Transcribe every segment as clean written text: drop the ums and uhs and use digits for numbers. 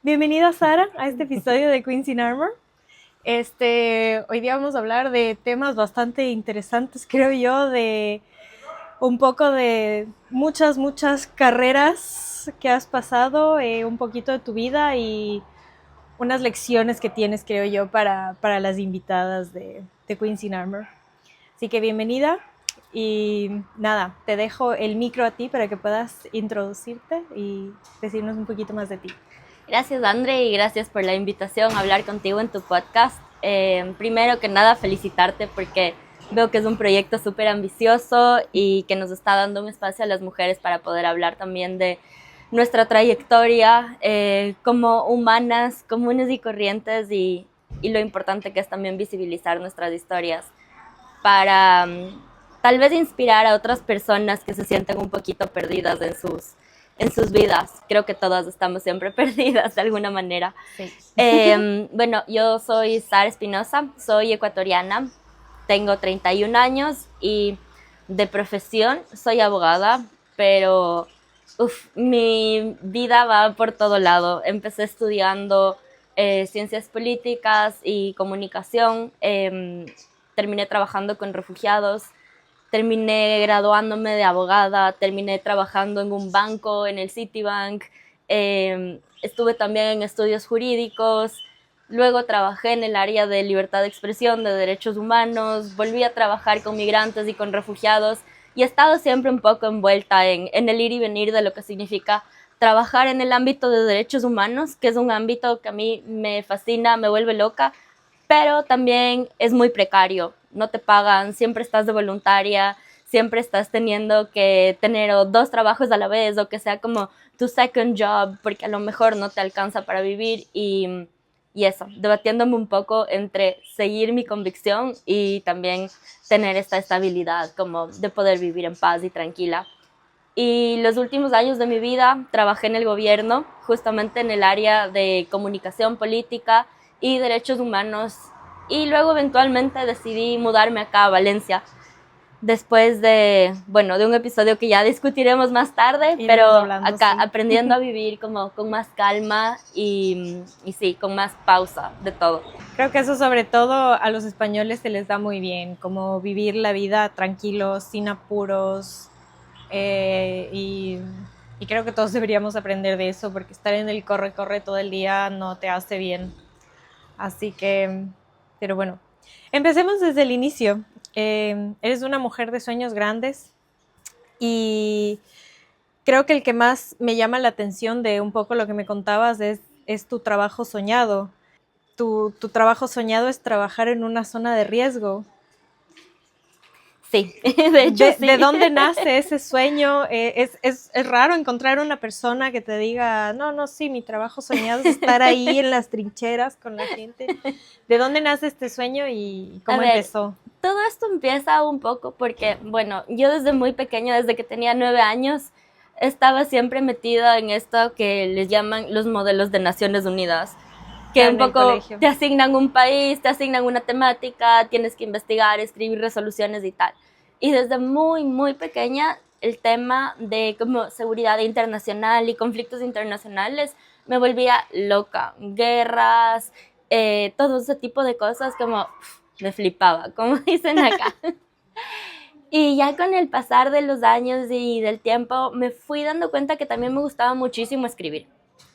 Bienvenida Sara a este episodio de Queens in Armor. Hoy día vamos a hablar de temas bastante interesantes, creo yo, de un poco de muchas carreras que has pasado, un poquito de tu vida y unas lecciones que tienes, creo yo, para las invitadas de Queens in Armor. Así que bienvenida y nada, te dejo el micro a ti para que puedas introducirte y decirnos un poquito más de ti. Gracias, André, y gracias por la invitación a hablar contigo en tu podcast. Primero que nada, felicitarte porque veo que es un proyecto súper ambicioso y que nos está dando un espacio a las mujeres para poder hablar también de nuestra trayectoria como humanas, comunes y corrientes y lo importante que es también visibilizar nuestras historias para tal vez inspirar a otras personas que se sienten un poquito perdidas en sus vidas. Creo que todas estamos siempre perdidas de alguna manera. Sí. Bueno, yo soy Sara Espinosa, soy ecuatoriana, tengo 31 años y de profesión soy abogada, pero mi vida va por todo lado. Empecé estudiando ciencias políticas y comunicación, terminé trabajando con refugiados, terminé graduándome de abogada, terminé trabajando en un banco, en el Citibank, estuve también en estudios jurídicos, luego trabajé en el área de libertad de expresión, de derechos humanos, volví a trabajar con migrantes y con refugiados y he estado siempre un poco envuelta en el ir y venir de lo que significa trabajar en el ámbito de derechos humanos, que es un ámbito que a mí me fascina, me vuelve loca, pero también es muy precario, no te pagan, siempre estás de voluntaria, siempre estás teniendo que tener o dos trabajos a la vez o que sea como tu second job porque a lo mejor no te alcanza para vivir y eso, debatiéndome un poco entre seguir mi convicción y también tener esta estabilidad como de poder vivir en paz y tranquila. Y los últimos años de mi vida trabajé en el gobierno, justamente en el área de comunicación política y derechos humanos. Y luego eventualmente decidí mudarme acá a Valencia, después de, bueno, de un episodio que ya discutiremos más tarde, pero Iremos hablando, acá sí. aprendiendo a vivir como con más calma y sí, con más pausa de todo. Creo que eso sobre todo a los españoles se les da muy bien, como vivir la vida tranquilos, sin apuros, eh, y, y creo que todos deberíamos aprender de eso, porque estar en el corre-corre todo el día no te hace bien. Así que, pero bueno, empecemos desde el inicio. Eres una mujer de sueños grandes y creo que el que más me llama la atención de un poco lo que me contabas es tu trabajo soñado. Tu trabajo soñado es trabajar en una zona de riesgo. Sí, de hecho ¿De sí. dónde nace ese sueño? Es raro encontrar una persona que te diga, no, no, sí, mi trabajo soñado es estar ahí en las trincheras con la gente. ¿De dónde nace este sueño y A cómo ver, empezó? todo esto empieza un poco porque, bueno, yo desde muy pequeña, desde que tenía 9 años, estaba siempre metida en esto que les llaman los modelos de Naciones Unidas, que un En el poco colegio. te asignan un país, te asignan una temática, tienes que investigar, escribir resoluciones y tal. Y desde muy pequeña, el tema de como seguridad internacional y conflictos internacionales me volvía loca. Guerras, todo ese tipo de cosas como me flipaba, como dicen acá. Y ya con el pasar de los años y del tiempo me fui dando cuenta que también me gustaba muchísimo escribir.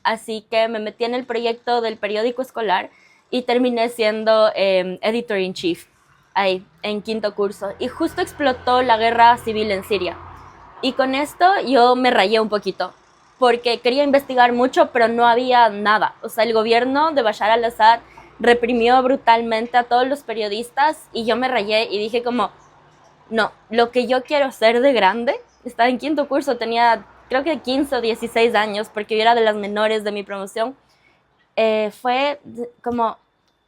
Así que me metí en el proyecto del periódico escolar y terminé siendo editor in chief ahí, en quinto curso. Y justo explotó la guerra civil en Siria. Y con esto yo me rayé un poquito, porque quería investigar mucho, pero no había nada. O sea, el gobierno de Bashar al-Assad reprimió brutalmente a todos los periodistas y yo me rayé y dije como, no, lo que yo quiero ser de grande, estaba en quinto curso, tenía creo que 15 o 16 años, porque yo era de las menores de mi promoción, fue como,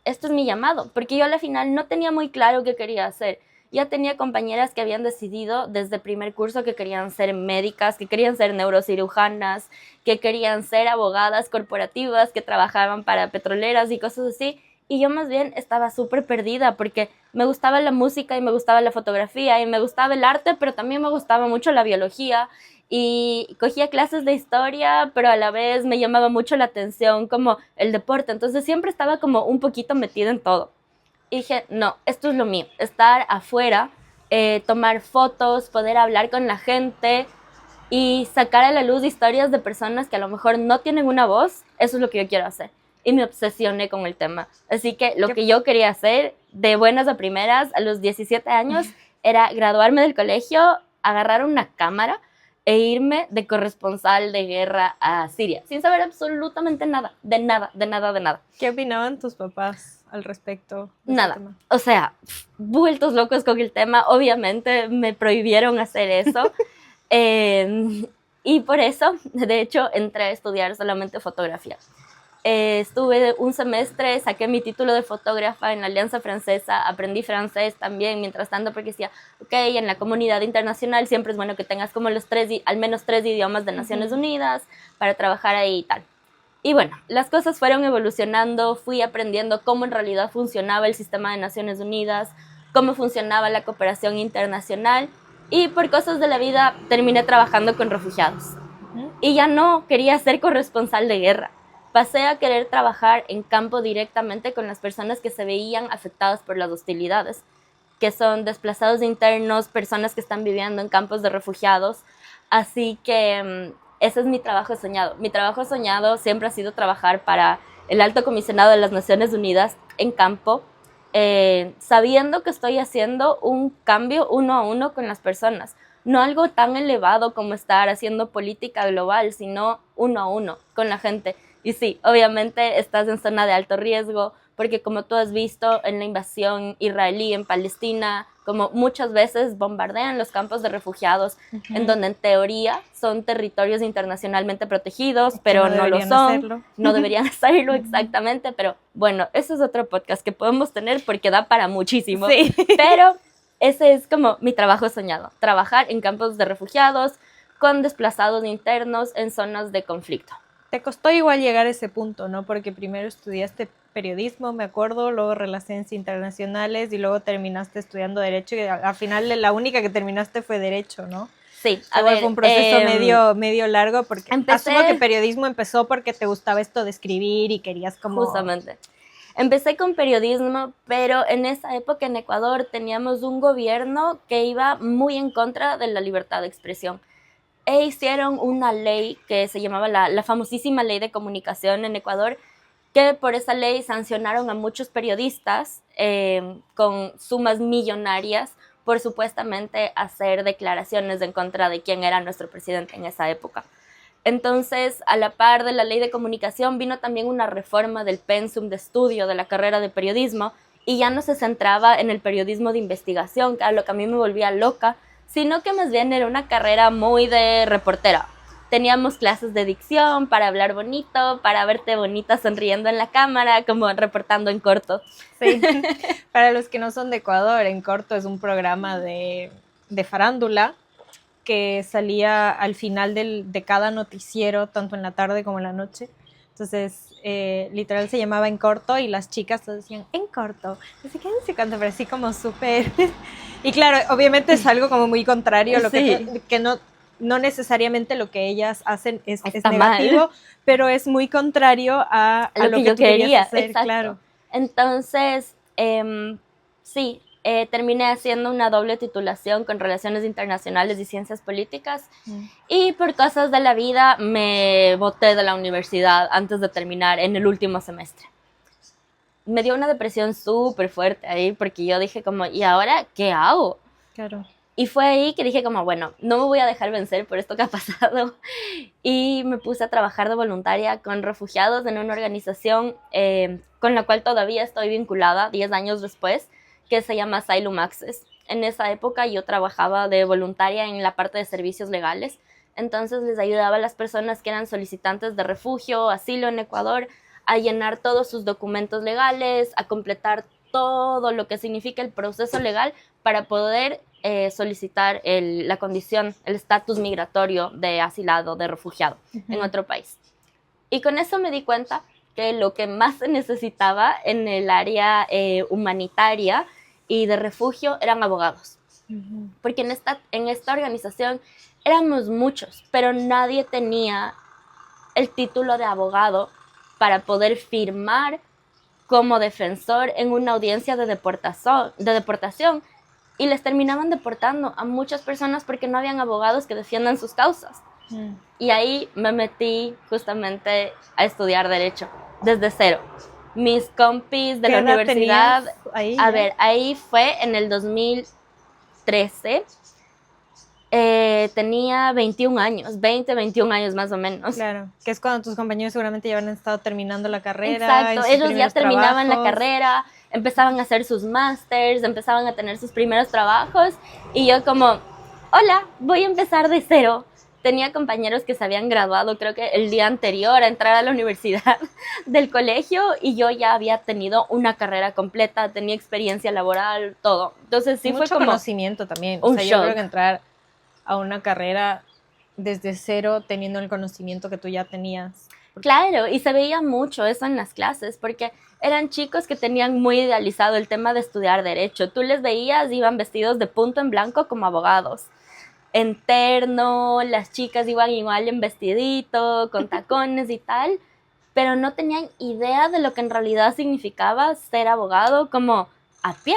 esto es mi llamado, porque yo al final no tenía muy claro qué quería hacer. Ya tenía compañeras que habían decidido desde primer curso que querían ser médicas, que querían ser neurocirujanas, que querían ser abogadas corporativas, que trabajaban para petroleras y cosas así. Y yo más bien estaba súper perdida porque me gustaba la música y me gustaba la fotografía y me gustaba el arte, pero también me gustaba mucho la biología y cogía clases de historia, pero a la vez me llamaba mucho la atención como el deporte, entonces siempre estaba como un poquito metida en todo. Y dije, no, esto es lo mío, estar afuera, tomar fotos, poder hablar con la gente y sacar a la luz historias de personas que a lo mejor no tienen una voz, eso es lo que yo quiero hacer. Y me obsesioné con el tema. Así que lo que yo quería hacer de buenas a primeras a los 17 años era graduarme del colegio, agarrar una cámara e irme de corresponsal de guerra a Siria, sin saber absolutamente nada, de nada, de nada, de nada. ¿Qué opinaban tus papás al respecto de Nada. este tema? O sea, vueltos locos con el tema. Obviamente me prohibieron hacer eso. Y por eso, de hecho, entré a estudiar solamente fotografía. Estuve un semestre, saqué mi título de fotógrafa en la Alianza Francesa, aprendí francés también mientras tanto porque decía, ok, en la comunidad internacional siempre es bueno que tengas como al menos 3 idiomas de Naciones Unidas para trabajar ahí y tal. Y bueno, las cosas fueron evolucionando, fui aprendiendo cómo en realidad funcionaba el sistema de Naciones Unidas, cómo funcionaba la cooperación internacional y por cosas de la vida terminé trabajando con refugiados. Y ya no quería ser corresponsal de guerra. Pasé a querer trabajar en campo directamente con las personas que se veían afectadas por las hostilidades, que son desplazados internos, personas que están viviendo en campos de refugiados. Así que ese es mi trabajo soñado. Mi trabajo soñado siempre ha sido trabajar para el Alto Comisionado de las Naciones Unidas en campo, sabiendo que estoy haciendo un cambio uno a uno con las personas. No algo tan elevado como estar haciendo política global, sino uno a uno con la gente. Y sí, obviamente estás en zona de alto riesgo, porque como tú has visto en la invasión israelí en Palestina, como muchas veces bombardean los campos de refugiados, en donde en teoría son territorios internacionalmente protegidos, pero no lo son, hacerlo. No deberían hacerlo exactamente, pero bueno, eso es otro podcast que podemos tener porque da para muchísimo. Sí. Pero ese es como mi trabajo soñado, trabajar en campos de refugiados con desplazados internos en zonas de conflicto. Te costó igual llegar a ese punto, ¿no? Porque primero estudiaste periodismo, me acuerdo, luego relaciones internacionales y luego terminaste estudiando Derecho y al final la única que terminaste fue Derecho, ¿no? Sí, fue un proceso medio largo porque asumo que periodismo empezó porque te gustaba esto de escribir y querías como... Justamente. Empecé con periodismo, pero en esa época en Ecuador teníamos un gobierno que iba muy en contra de la libertad de expresión. E hicieron una ley que se llamaba la famosísima Ley de Comunicación en Ecuador, que por esa ley sancionaron a muchos periodistas con sumas millonarias por supuestamente hacer declaraciones en contra de quién era nuestro presidente en esa época. Entonces, a la par de la Ley de Comunicación, vino también una reforma del pensum de estudio de la carrera de periodismo y ya no se centraba en el periodismo de investigación, que era lo que a mí me volvía loca, sino que más bien era una carrera muy de reportera. Teníamos clases de dicción para hablar bonito, para verte bonita sonriendo en la cámara, como reportando en corto. Sí, para los que no son de Ecuador, En Corto es un programa de farándula que salía al final de cada noticiero, tanto en la tarde como en la noche. Entonces, literal se llamaba En Corto y las chicas todas decían En Corto. Así que no sé cuánto, pero así como súper... Y claro, obviamente es algo como muy contrario a lo que no necesariamente lo que ellas hacen es negativo, mal. Pero es muy contrario a lo que yo quería hacer, exacto. Claro. Entonces, sí, terminé haciendo una doble titulación con Relaciones Internacionales y Ciencias Políticas y por cosas de la vida me boté de la universidad antes de terminar en el último semestre. Me dio una depresión súper fuerte ahí porque yo dije como, ¿y ahora qué hago? Claro. Y fue ahí que dije como, bueno, no me voy a dejar vencer por esto que ha pasado. Y me puse a trabajar de voluntaria con refugiados en una organización con la cual todavía estoy vinculada 10 años después, que se llama Asylum Access. En esa época yo trabajaba de voluntaria en la parte de servicios legales. Entonces les ayudaba a las personas que eran solicitantes de refugio, asilo en Ecuador, a llenar todos sus documentos legales, a completar todo lo que significa el proceso legal para poder solicitar la condición, el estatus migratorio de asilado, de refugiado en otro país. Y con eso me di cuenta que lo que más se necesitaba en el área humanitaria y de refugio eran abogados. porque en esta organización éramos muchos, pero nadie tenía el título de abogado para poder firmar como defensor en una audiencia de deportación, y les terminaban deportando a muchas personas porque no habían abogados que defiendan sus causas. Y ahí me metí justamente a estudiar Derecho, desde cero. Mis compis de la universidad, ahí, a ver, ahí fue en el 2013, tenía 21 años, 20, 21 años más o menos. Claro, que es cuando tus compañeros seguramente ya habían estado terminando la carrera. Exacto, ellos ya terminaban la carrera, empezaban a hacer sus másters, empezaban a tener sus primeros trabajos, y yo como, hola, voy a empezar de cero. Tenía compañeros que se habían graduado, creo que el día anterior a entrar a la universidad del colegio, y yo ya había tenido una carrera completa, tenía experiencia laboral, todo. Entonces sí, fue como conocimiento también. Un o sea, shock. Yo creo que entrar a una carrera desde cero, teniendo el conocimiento que tú ya tenías. Claro, y se veía mucho eso en las clases, porque eran chicos que tenían muy idealizado el tema de estudiar Derecho. Tú les veías, iban vestidos de punto en blanco como abogados. En terno, las chicas iban igual en vestidito, con tacones y tal, pero no tenían idea de lo que en realidad significaba ser abogado como a pie,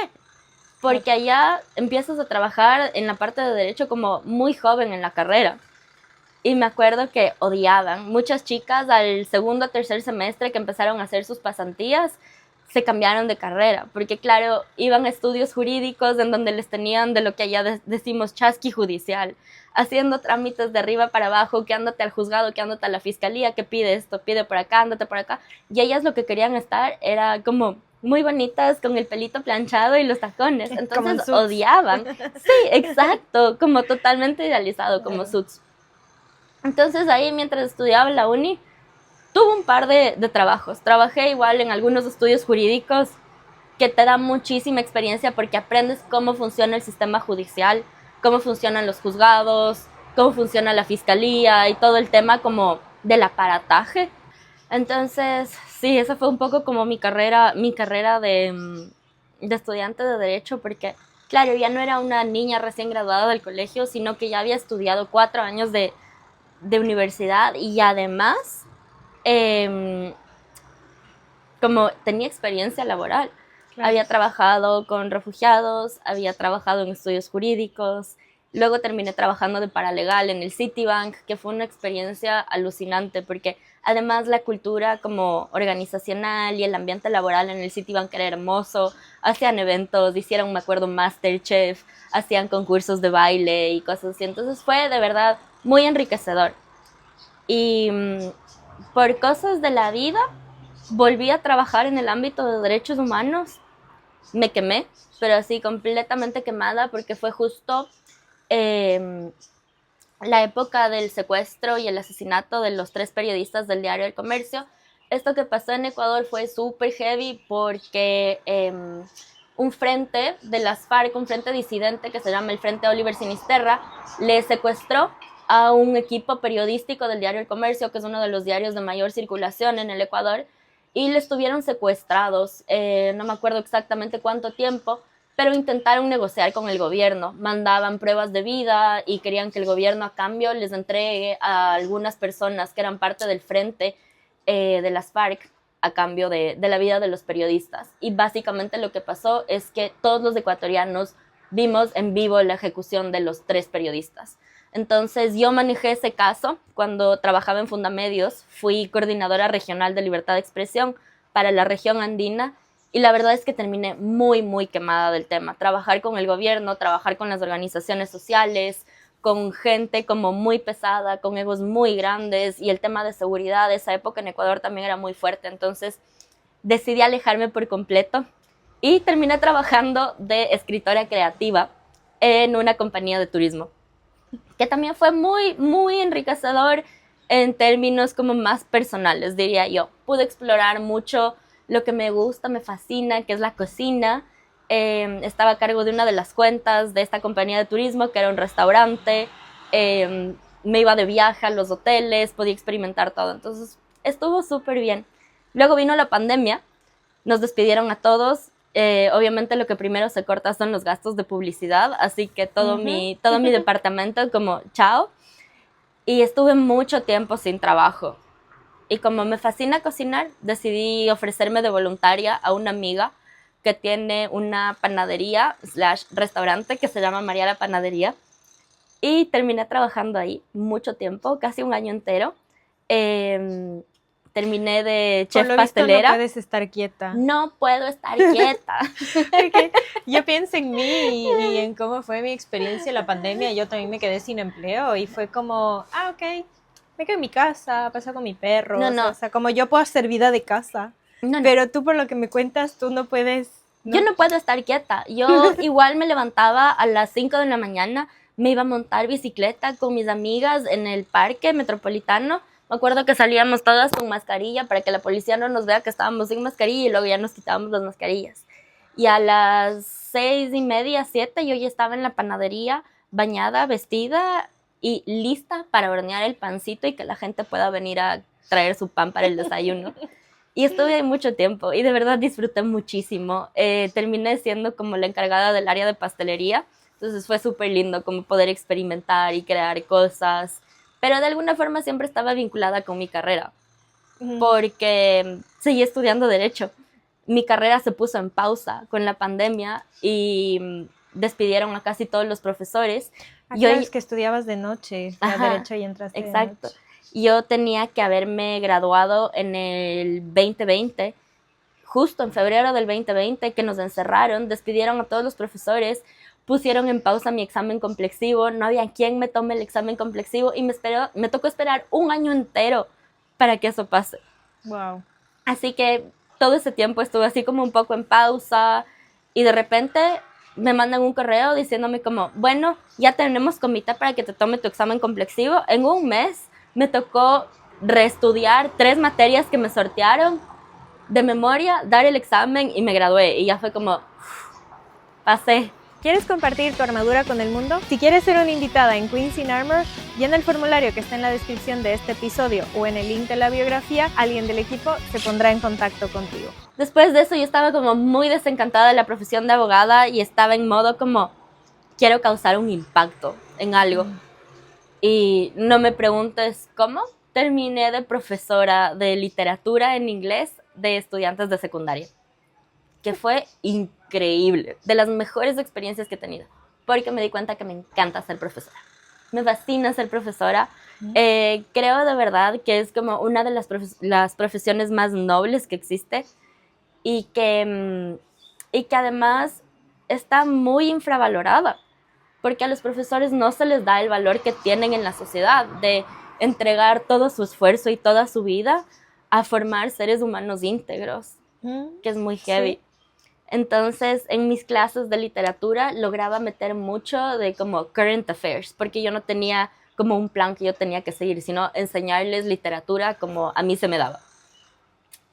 porque allá empiezas a trabajar en la parte de Derecho como muy joven en la carrera. Y me acuerdo que odiaban. Muchas chicas al segundo o tercer semestre que empezaron a hacer sus pasantías se cambiaron de carrera, porque claro, iban a estudios jurídicos en donde les tenían de lo que allá decimos chasqui judicial, haciendo trámites de arriba para abajo, quedándote al juzgado, quedándote a la fiscalía, que pide esto, pide por acá, ándate por acá. Y ellas lo que querían estar era como muy bonitas, con el pelito planchado y los tacones. Entonces odiaban. Sí, exacto, como totalmente idealizado, como Suits. Entonces ahí, mientras estudiaba en la uni, tuve un par de trabajos. Trabajé igual en algunos estudios jurídicos que te dan muchísima experiencia, porque aprendes cómo funciona el sistema judicial, cómo funcionan los juzgados, cómo funciona la fiscalía y todo el tema como del aparataje. Entonces, sí, esa fue un poco como mi carrera de estudiante de Derecho, porque claro, ya no era una niña recién graduada del colegio, sino que ya había estudiado 4 años de universidad, y además como tenía experiencia laboral. Claro. Había trabajado con refugiados, había trabajado en estudios jurídicos, luego terminé trabajando de paralegal en el Citibank, que fue una experiencia alucinante, porque además la cultura como organizacional y el ambiente laboral en el Citibank era hermoso. Hacían eventos, hicieron, me acuerdo, Masterchef, hacían concursos de baile y cosas así. Entonces fue de verdad muy enriquecedor. Y por cosas de la vida volví a trabajar en el ámbito de derechos humanos. Me quemé, pero así completamente quemada, porque fue justo la época del secuestro y el asesinato de los 3 periodistas del diario El Comercio. Esto que pasó en Ecuador fue súper heavy, porque un frente de las FARC, un frente disidente que se llama el Frente Oliver Sinisterra, le secuestró a un equipo periodístico del diario El Comercio, que es uno de los diarios de mayor circulación en el Ecuador, y les tuvieron secuestrados, no me acuerdo exactamente cuánto tiempo, pero intentaron negociar con el gobierno, mandaban pruebas de vida y querían que el gobierno a cambio les entregue a algunas personas que eran parte del frente de las FARC a cambio de la vida de los periodistas. Y básicamente lo que pasó es que todos los ecuatorianos vimos en vivo la ejecución de los 3 periodistas. Entonces yo manejé ese caso cuando trabajaba en Fundamedios, fui coordinadora regional de libertad de expresión para la región andina, y la verdad es que terminé muy, muy quemada del tema. Trabajar con el gobierno, trabajar con las organizaciones sociales, con gente como muy pesada, con egos muy grandes, y el tema de seguridad de esa época en Ecuador también era muy fuerte. Entonces decidí alejarme por completo y terminé trabajando de escritora creativa en una compañía de turismo, que también fue muy, muy enriquecedor en términos como más personales, diría yo. Pude explorar mucho lo que me gusta, me fascina, que es la cocina. Estaba a cargo de una de las cuentas de esta compañía de turismo, que era un restaurante. Me iba de viaje a los hoteles, podía experimentar todo. Entonces estuvo súper bien. Luego vino la pandemia, nos despidieron a todos, Obviamente lo que primero se corta son los gastos de publicidad, así que todo mi departamento como chao. Y estuve mucho tiempo sin trabajo. Y como me fascina cocinar, decidí ofrecerme de voluntaria a una amiga que tiene una panadería / restaurante que se llama María la Panadería. Y terminé trabajando ahí mucho tiempo, casi un año entero. Terminé de chef Por lo visto pastelera. no puedes estar quieta. No puedo estar quieta. Porque yo pienso en mí y en cómo fue mi experiencia en la pandemia. Yo también me quedé sin empleo y fue como, ok, me quedo en mi casa, paso con mi perro. No. O sea, como yo puedo hacer vida de casa. No. Pero tú, por lo que me cuentas, tú no puedes. ¿No? Yo no puedo estar quieta. Yo igual me levantaba a las 5 de la mañana, me iba a montar bicicleta con mis amigas en el parque metropolitano. Me acuerdo que salíamos todas con mascarilla para que la policía no nos vea que estábamos sin mascarilla y luego ya nos quitábamos las mascarillas. Y a las 6:30, 7, yo ya estaba en la panadería, bañada, vestida y lista para hornear el pancito y que la gente pueda venir a traer su pan para el desayuno. Y estuve ahí mucho tiempo y de verdad disfruté muchísimo. Terminé siendo como la encargada del área de pastelería, entonces fue súper lindo como poder experimentar y crear cosas, pero de alguna forma siempre estaba vinculada con mi carrera, porque seguí estudiando Derecho. Mi carrera se puso en pausa con la pandemia y despidieron a casi todos los profesores. Claro, es que estudiabas de noche, Derecho y entraste exacto. de noche. Yo tenía que haberme graduado en el 2020, justo en febrero del 2020, que nos encerraron, despidieron a todos los profesores, pusieron en pausa mi examen complexivo, no había quien me tome el examen complexivo y me tocó esperar un año entero para que eso pase. Wow. Así que todo ese tiempo estuve así como un poco en pausa y de repente me mandan un correo diciéndome como, bueno, ya tenemos comité para que te tome tu examen complexivo. En un mes me tocó reestudiar 3 materias que me sortearon de memoria, dar el examen y me gradué. Y ya fue como, pasé. ¿Quieres compartir tu armadura con el mundo? Si quieres ser una invitada en Queens in Armor, llena el formulario que está en la descripción de este episodio o en el link de la biografía. Alguien del equipo se pondrá en contacto contigo. Después de eso yo estaba como muy desencantada de la profesión de abogada y estaba en modo como, quiero causar un impacto en algo. Y no me preguntes cómo. Terminé de profesora de literatura en inglés de estudiantes de secundaria, que fue increíble, de las mejores experiencias que he tenido, porque me di cuenta que me encanta ser profesora. Me fascina ser profesora. Creo de verdad que es como una de las profesiones más nobles que existe y que además está muy infravalorada, porque a los profesores no se les da el valor que tienen en la sociedad de entregar todo su esfuerzo y toda su vida a formar seres humanos íntegros, que es muy heavy. Sí. Entonces, en mis clases de literatura lograba meter mucho de como current affairs, porque yo no tenía como un plan que yo tenía que seguir, sino enseñarles literatura como a mí se me daba.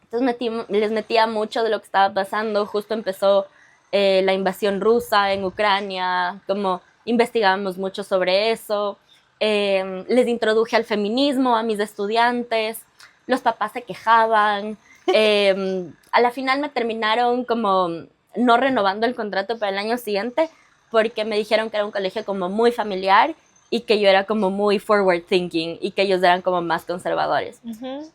Entonces les metía mucho de lo que estaba pasando. Justo empezó la invasión rusa en Ucrania, como investigábamos mucho sobre eso. Les introduje al feminismo a mis estudiantes, los papás se quejaban. A la final me terminaron como no renovando el contrato para el año siguiente porque me dijeron que era un colegio como muy familiar y que yo era como muy forward thinking y que ellos eran como más conservadores.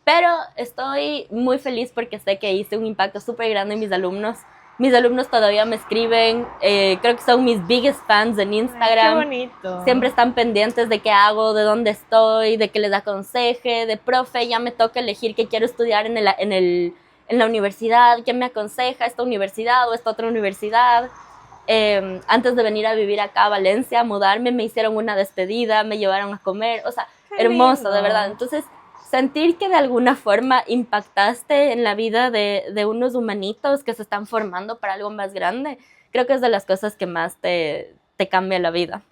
Pero estoy muy feliz porque sé que hice un impacto súper grande en mis alumnos. Mis alumnos todavía me escriben, creo que son mis biggest fans en Instagram. Ay, qué bonito. Siempre están pendientes de qué hago, de dónde estoy, de que les aconseje, de profe, ya me toca elegir qué quiero estudiar en la universidad, quién me aconseja, esta universidad o esta otra universidad. Antes de venir a vivir acá a Valencia, a mudarme, me hicieron una despedida, me llevaron a comer, o sea, qué hermoso, lindo. De verdad. Entonces, sentir que de alguna forma impactaste en la vida de unos humanitos que se están formando para algo más grande, creo que es de las cosas que más te cambia la vida.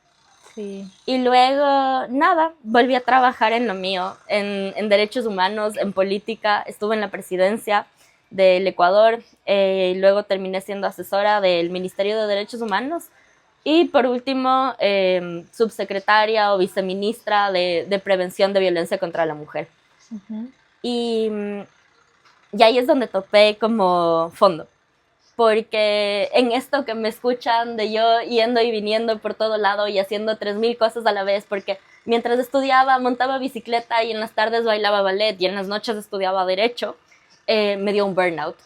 Sí. Y luego, nada, volví a trabajar en lo mío, en derechos humanos, en política, estuve en la presidencia del Ecuador, luego terminé siendo asesora del Ministerio de Derechos Humanos y por último subsecretaria o viceministra de Prevención de Violencia contra la Mujer. Y ahí es donde topé como fondo. porque en esto que me escuchan de yo yendo y viniendo por todo lado y haciendo 3000 cosas a la vez, porque mientras estudiaba montaba bicicleta y en las tardes bailaba ballet y en las noches estudiaba derecho, me dio un burnout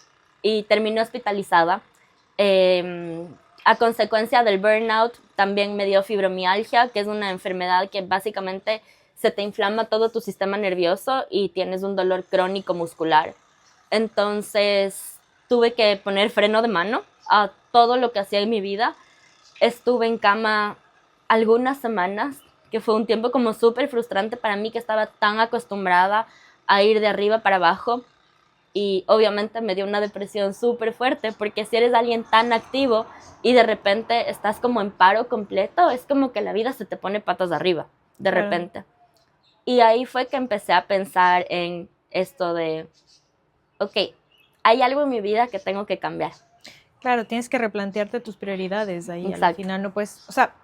y terminé hospitalizada. A consecuencia del burnout también me dio fibromialgia, que es una enfermedad que básicamente se te inflama todo tu sistema nervioso y tienes un dolor crónico muscular. Entonces tuve que poner freno de mano a todo lo que hacía en mi vida. Estuve en cama algunas semanas, que fue un tiempo como súper frustrante para mí, que estaba tan acostumbrada a ir de arriba para abajo. Y obviamente me dio una depresión súper fuerte, porque si eres alguien tan activo y de repente estás como en paro completo, es como que la vida se te pone patas arriba, de repente. Y ahí fue que empecé a pensar en esto de, ok, hay algo en mi vida que tengo que cambiar. Claro, tienes que replantearte tus prioridades ahí. Exacto. Al final no puedes, o sea,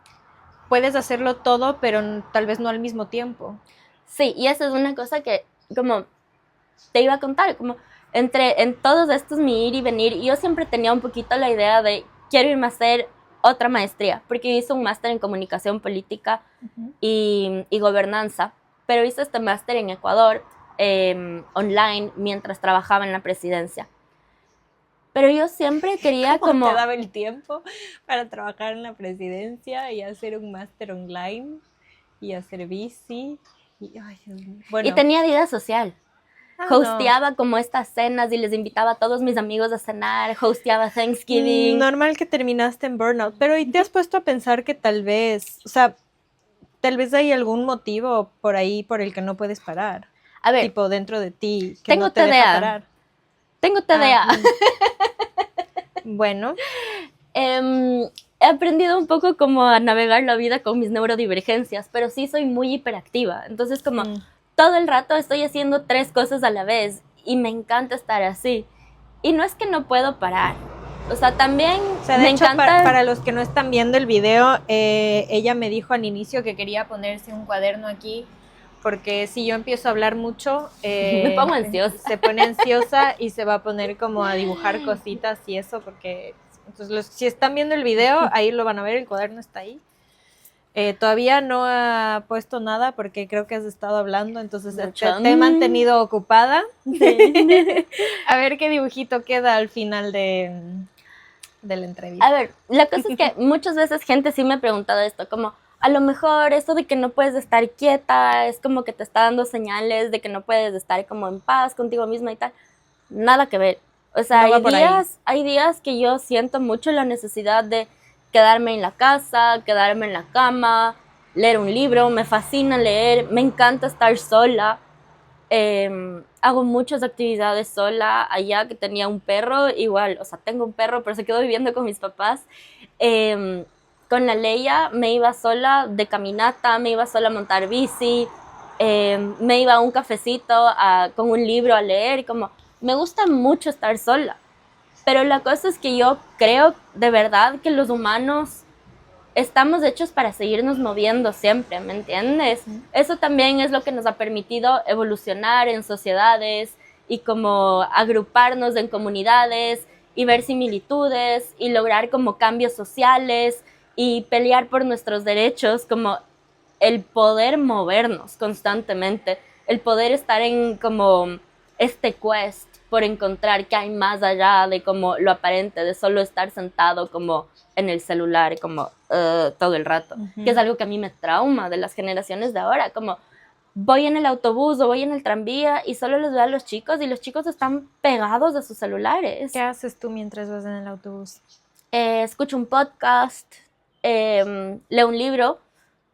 puedes hacerlo todo, pero tal vez no al mismo tiempo. Sí, y esa es una cosa que como te iba a contar, como en todos estos mi ir y venir, yo siempre tenía un poquito la idea de quiero irme a hacer otra maestría, porque hice un máster en comunicación política y gobernanza, pero hice este máster en Ecuador, online, mientras trabajaba en la presidencia. Pero yo siempre quería ¿Cómo te daba el tiempo para trabajar en la presidencia y hacer un máster online y hacer bici? Ay, bueno. Y tenía vida social. Hosteaba como estas cenas y les invitaba a todos mis amigos a cenar, hosteaba Thanksgiving. Normal que terminaste en burnout, pero ¿y te has puesto a pensar que tal vez, o sea, tal vez hay algún motivo por ahí por el que no puedes parar? A ver, tipo dentro de ti, que tengo no te TDA. deja parar. Tengo TDA. Bueno. He aprendido un poco como a navegar la vida con mis neurodivergencias, pero sí soy muy hiperactiva. Entonces como todo el rato estoy haciendo 3 cosas a la vez y me encanta estar así. Y no es que no puedo parar. O sea, también me encanta. Para los que no están viendo el video, ella me dijo al inicio que quería ponerse un cuaderno aquí, porque si yo empiezo a hablar mucho, me pongo ansiosa. Se pone ansiosa y se va a poner como a dibujar cositas y eso, porque entonces si están viendo el video, ahí lo van a ver, el cuaderno está ahí. Todavía no ha puesto nada porque creo que has estado hablando, entonces te he mantenido ocupada. Sí. A ver qué dibujito queda al final de la entrevista. A ver, la cosa es que muchas veces gente sí me ha preguntado esto, como a lo mejor eso de que no puedes estar quieta es como que te está dando señales de que no puedes estar como en paz contigo misma y tal. Nada que ver. O sea, no hay días que yo siento mucho la necesidad de quedarme en la casa, quedarme en la cama, leer un libro. Me fascina leer, me encanta estar sola. Hago muchas actividades sola. Allá que tenía un perro, igual, o sea, tengo un perro, pero se quedó viviendo con mis papás. Con la Leia me iba sola de caminata, me iba sola a montar bici, me iba a un cafecito con un libro a leer, como me gusta mucho estar sola. Pero la cosa es que yo creo de verdad que los humanos estamos hechos para seguirnos moviendo siempre, ¿me entiendes? Eso también es lo que nos ha permitido evolucionar en sociedades y como agruparnos en comunidades y ver similitudes y lograr como cambios sociales y pelear por nuestros derechos, como el poder movernos constantemente, el poder estar en como este quest por encontrar que hay más allá de como lo aparente, de solo estar sentado como en el celular, como todo el rato, que es algo que a mí me trauma de las generaciones de ahora, como voy en el autobús o voy en el tranvía y solo les veo a los chicos y los chicos están pegados a sus celulares. ¿Qué haces tú mientras vas en el autobús? Escucho un podcast, leo un libro,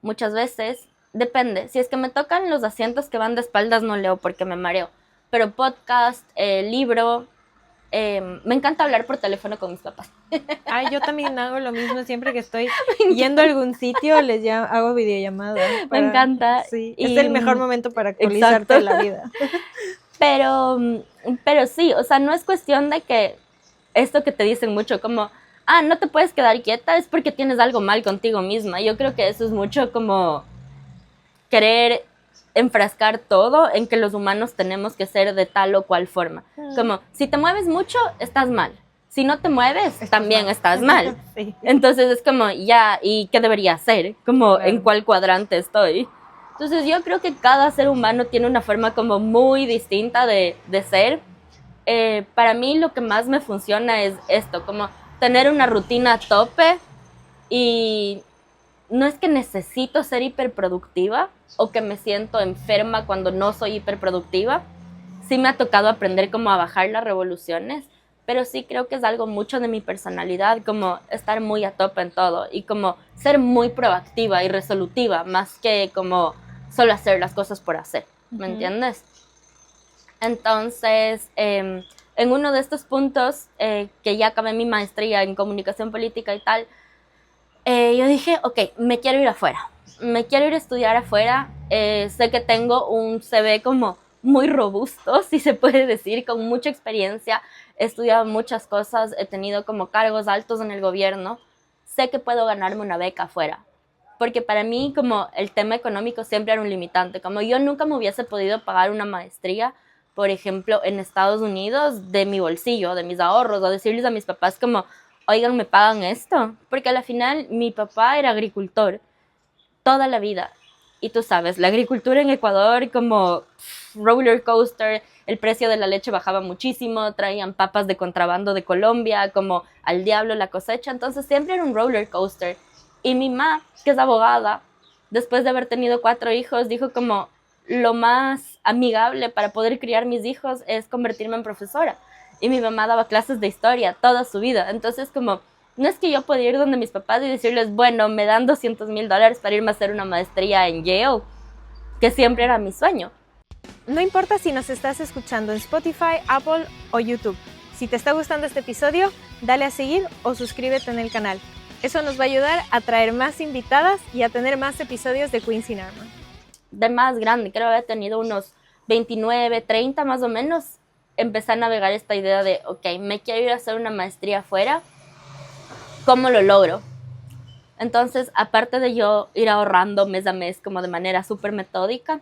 muchas veces, depende. Si es que me tocan los asientos que van de espaldas, no leo porque me mareo. Pero podcast, libro, me encanta hablar por teléfono con mis papás. Ay, yo también hago lo mismo siempre que estoy yendo a algún sitio, hago videollamada. Me encanta. Sí, es el mejor momento para actualizarte de la vida. Pero sí, o sea, no es cuestión de que esto que te dicen mucho como, no te puedes quedar quieta, es porque tienes algo mal contigo misma. Yo creo que eso es mucho como querer enfrascar todo en que los humanos tenemos que ser de tal o cual forma. Como, si te mueves mucho, estás mal. Si no te mueves, también estás mal. Sí. Entonces es como, ya, ¿y qué debería hacer? Como, Claro. ¿en cuál cuadrante estoy? Entonces yo creo que cada ser humano tiene una forma como muy distinta de ser. Para mí lo que más me funciona es esto, como tener una rutina a tope y no es que necesito ser hiperproductiva o que me siento enferma cuando no soy hiperproductiva. Sí me ha tocado aprender como a bajar las revoluciones, pero sí creo que es algo mucho de mi personalidad, como estar muy a tope en todo y como ser muy proactiva y resolutiva, más que como solo hacer las cosas por hacer, ¿me entiendes? Entonces, en uno de estos puntos, que ya acabé mi maestría en comunicación política y tal, yo dije, ok, me quiero ir afuera, me quiero ir a estudiar afuera. Sé que tengo un CV como muy robusto, si se puede decir, con mucha experiencia, he estudiado muchas cosas, he tenido como cargos altos en el gobierno, sé que puedo ganarme una beca afuera, porque para mí como el tema económico siempre era un limitante, como yo nunca me hubiese podido pagar una maestría, por ejemplo, en Estados Unidos, de mi bolsillo, de mis ahorros, o decirles a mis papás como, oigan, me pagan esto, porque a la final mi papá era agricultor toda la vida. Y tú sabes, la agricultura en Ecuador como roller coaster, el precio de la leche bajaba muchísimo, traían papas de contrabando de Colombia, como al diablo la cosecha, entonces siempre era un roller coaster. Y mi mamá, que es abogada, después de haber tenido 4 hijos, dijo como lo más amigable para poder criar mis hijos es convertirme en profesora. Y mi mamá daba clases de historia toda su vida, entonces como no es que yo podía ir donde mis papás y decirles, bueno, me dan $200,000 para irme a hacer una maestría en Yale, que siempre era mi sueño. No importa si nos estás escuchando en Spotify, Apple o YouTube. Si te está gustando este episodio, dale a seguir o suscríbete en el canal. Eso nos va a ayudar a traer más invitadas y a tener más episodios de Queens in Armor. De más grande, creo haber tenido unos 29, 30 más o menos, empecé a navegar esta idea de, ok, me quiero ir a hacer una maestría afuera, ¿cómo lo logro? Entonces, aparte de yo ir ahorrando mes a mes como de manera súper metódica,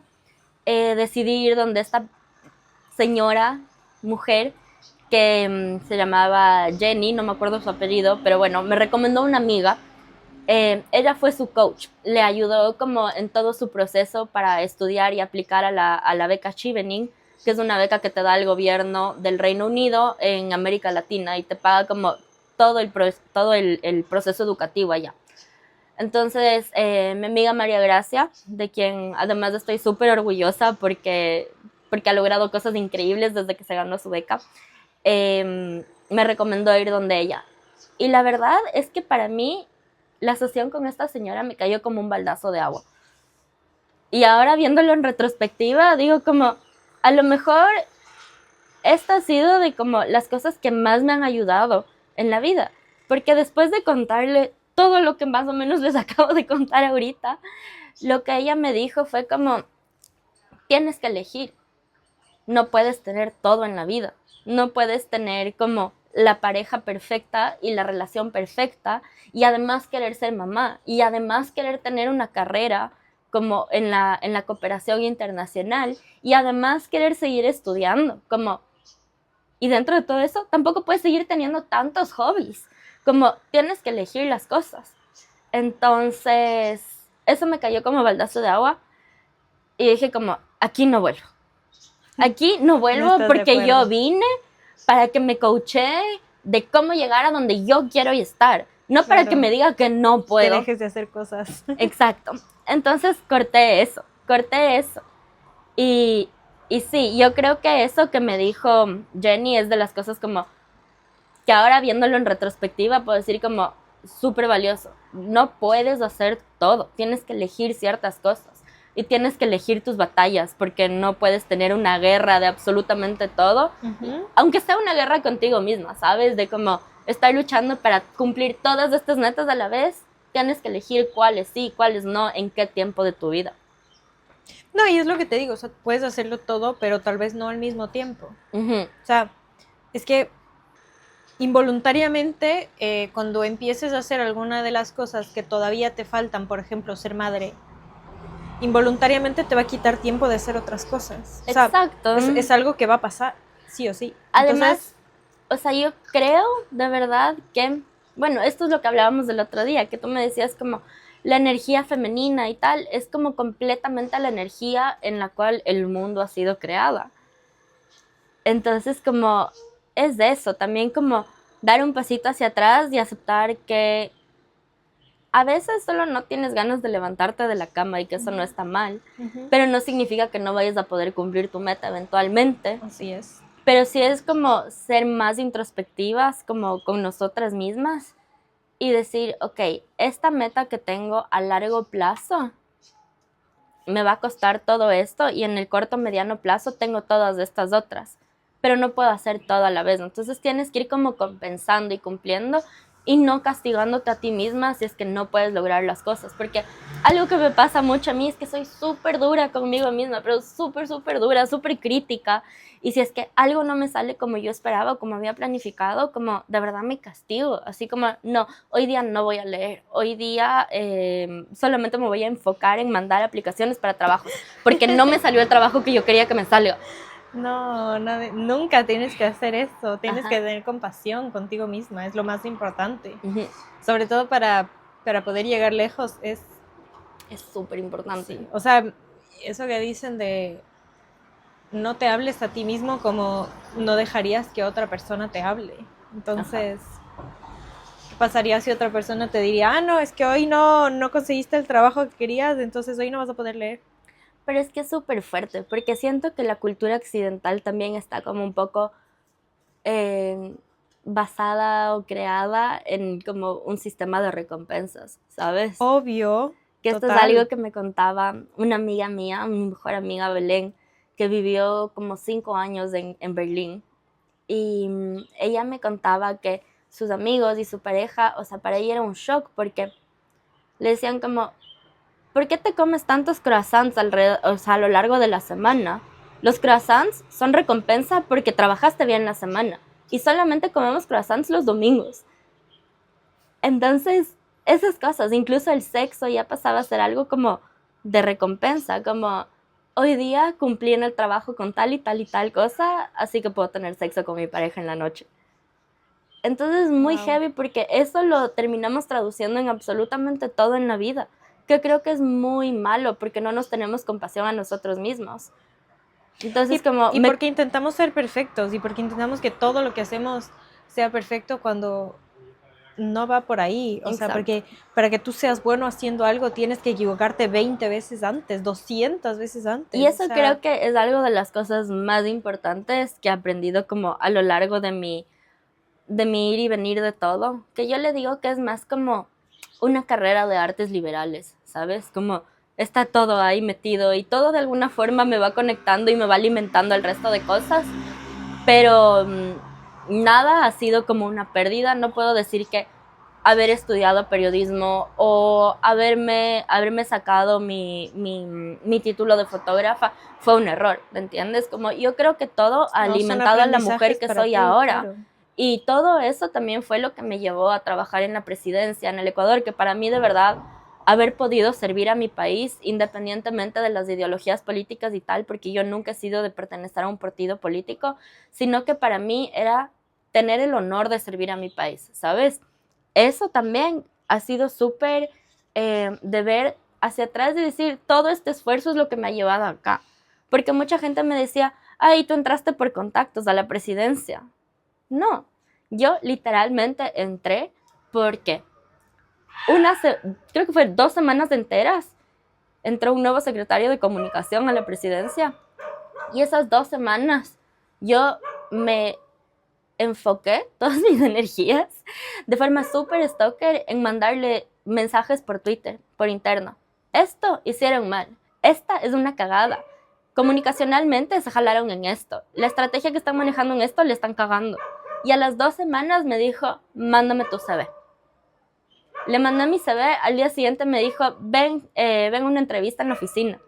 decidí ir donde esta señora, mujer, que se llamaba Jenny, no me acuerdo su apellido, pero bueno, me recomendó una amiga. Ella fue su coach, le ayudó como en todo su proceso para estudiar y aplicar a la beca Chevening, que es una beca que te da el gobierno del Reino Unido en América Latina y te paga como todo el proceso educativo allá. Entonces, mi amiga María Gracia, de quien además estoy súper orgullosa porque ha logrado cosas increíbles desde que se ganó su beca, me recomendó ir donde ella. Y la verdad es que para mí la sesión con esta señora me cayó como un baldazo de agua. Y ahora viéndolo en retrospectiva, digo como, a lo mejor esta ha sido de como las cosas que más me han ayudado en la vida. Porque después de contarle todo lo que más o menos les acabo de contar ahorita, lo que ella me dijo fue como, tienes que elegir. No puedes tener todo en la vida. No puedes tener como la pareja perfecta y la relación perfecta y además querer ser mamá y además querer tener una carrera como en la cooperación internacional y además querer seguir estudiando como, y dentro de todo eso tampoco puedes seguir teniendo tantos hobbies, como tienes que elegir las cosas. Entonces eso me cayó como baldazo de agua y dije como, aquí no vuelvo. Aquí no vuelvo porque yo vine para que me coachee de cómo llegar a donde yo quiero estar. No para que me diga que no puedo. Que dejes de hacer cosas. Exacto. Entonces corté eso. Y sí, yo creo que eso que me dijo Jenny es de las cosas como que ahora viéndolo en retrospectiva puedo decir como súper valioso. No puedes hacer todo. Tienes que elegir ciertas cosas. Y tienes que elegir tus batallas porque no puedes tener una guerra de absolutamente todo, aunque sea una guerra contigo misma, ¿sabes? De como estar luchando para cumplir todas estas metas a la vez, tienes que elegir cuáles sí, cuáles no, en qué tiempo de tu vida. No, y es lo que te digo, o sea, puedes hacerlo todo, pero tal vez no al mismo tiempo. O sea, es que involuntariamente, cuando empieces a hacer alguna de las cosas que todavía te faltan, por ejemplo, ser madre, involuntariamente te va a quitar tiempo de hacer otras cosas. O sea, exacto. Es algo que va a pasar, sí o sí. Además, O sea, yo creo de verdad que, bueno, esto es lo que hablábamos del otro día, que tú me decías como la energía femenina y tal, es como completamente la energía en la cual el mundo ha sido creada. Entonces, como es de eso, también como dar un pasito hacia atrás y aceptar que a veces solo no tienes ganas de levantarte de la cama y que eso no está mal, pero no significa que no vayas a poder cumplir tu meta eventualmente. Así es. Pero sí es como ser más introspectivas, como con nosotras mismas y decir, ok, esta meta que tengo a largo plazo me va a costar todo esto y en el corto mediano plazo tengo todas estas otras, pero no puedo hacer todo a la vez. Entonces tienes que ir como compensando y cumpliendo y no castigándote a ti misma si es que no puedes lograr las cosas, porque algo que me pasa mucho a mí es que soy súper dura conmigo misma, pero súper dura, súper crítica, y si es que algo no me sale como yo esperaba o como había planificado, como de verdad me castigo, así como, no, hoy día no voy a leer, hoy día solamente me voy a enfocar en mandar aplicaciones para trabajos, porque no me salió el trabajo que yo quería que me salga. No, nunca tienes que hacer eso. Tienes Ajá. que tener compasión contigo misma, es lo más importante. Uh-huh. Sobre todo para poder llegar lejos es súper importante. Sí. O sea, eso que dicen de no te hables a ti mismo como no dejarías que otra persona te hable. Entonces, ¿qué pasaría si otra persona te diría, ah, no, es que hoy no conseguiste el trabajo que querías, entonces hoy no vas a poder leer? Pero es que es súper fuerte, porque siento que la cultura occidental también está como un poco basada o creada en como un sistema de recompensas, ¿sabes? Obvio. Que esto total. es algo que me contaba una amiga mía, mi mejor amiga Belén, que vivió como 5 años en Berlín. Y ella me contaba que sus amigos y su pareja, o sea, para ella era un shock porque le decían como, ¿por qué te comes tantos croissants o sea, a lo largo de la semana? Los croissants son recompensa porque trabajaste bien la semana y solamente comemos croissants los domingos. Entonces, esas cosas, incluso el sexo ya pasaba a ser algo como de recompensa, como hoy día cumplí en el trabajo con tal y tal y tal cosa, así que puedo tener sexo con mi pareja en la noche. Entonces es muy heavy porque eso lo terminamos traduciendo en absolutamente todo en la vida, que creo que es muy malo porque no nos tenemos compasión a nosotros mismos. Entonces y porque intentamos ser perfectos y porque intentamos que todo lo que hacemos sea perfecto cuando no va por ahí. O sea, porque para que tú seas bueno haciendo algo tienes que equivocarte 20 veces antes, 200 veces antes. Y eso creo que es algo de las cosas más importantes que he aprendido como a lo largo de mi ir y venir de todo, que yo le digo que es más como una carrera de artes liberales, ¿sabes? Como está todo ahí metido y todo de alguna forma me va conectando y me va alimentando el resto de cosas, pero nada ha sido como una pérdida. No puedo decir que haber estudiado periodismo o haberme sacado mi título de fotógrafa fue un error, ¿me entiendes? Como yo creo que todo ha alimentado a la mujer que soy ahora. Claro. Y todo eso también fue lo que me llevó a trabajar en la presidencia en el Ecuador, que para mí de verdad haber podido servir a mi país independientemente de las ideologías políticas y tal, porque yo nunca he sido de pertenecer a un partido político, sino que para mí era tener el honor de servir a mi país, ¿sabes? Eso también ha sido súper de ver hacia atrás y decir, todo este esfuerzo es lo que me ha llevado acá. Porque mucha gente me decía, ay, tú entraste por contactos a la presidencia. No, yo literalmente entré porque creo que fue 2 semanas enteras, entró un nuevo secretario de comunicación a la presidencia. Y esas 2 semanas yo me enfoqué todas mis energías de forma súper stalker en mandarle mensajes por Twitter, por interno. Esto hicieron mal, esta es una cagada. Comunicacionalmente se jalaron en esto. La estrategia que están manejando en esto le están cagando. Y a las 2 semanas me dijo, mándame tu CV. Le mandé mi CV, al día siguiente me dijo, ven a una entrevista en la oficina.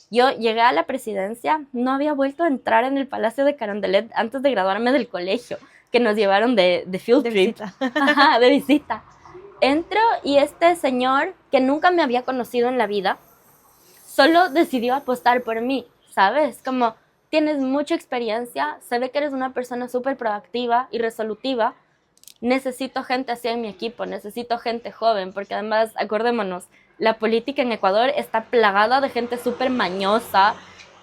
Yo llegué a la presidencia, no había vuelto a entrar en el Palacio de Carondelet antes de graduarme del colegio, que nos llevaron de field trip. Ajá, de visita. Entro y este señor, que nunca me había conocido en la vida, solo decidió apostar por mí, ¿sabes? Como tienes mucha experiencia, se ve que eres una persona súper proactiva y resolutiva. Necesito gente así en mi equipo, necesito gente joven, porque además, acordémonos, la política en Ecuador está plagada de gente súper mañosa,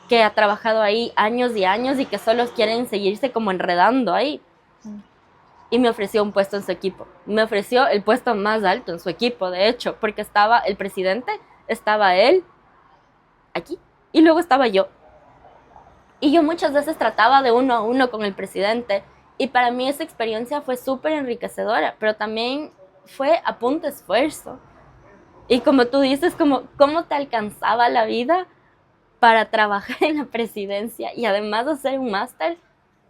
que ha trabajado ahí años y años y que solo quieren seguirse como enredando ahí. Y me ofreció un puesto en su equipo. Me ofreció el puesto más alto en su equipo, de hecho, porque estaba el presidente, estaba él aquí y luego estaba yo. Y yo muchas veces trataba de uno a uno con el presidente y para mí esa experiencia fue súper enriquecedora, pero también fue a punto de esfuerzo. Y como tú dices, como, ¿cómo te alcanzaba la vida para trabajar en la presidencia y además hacer un máster?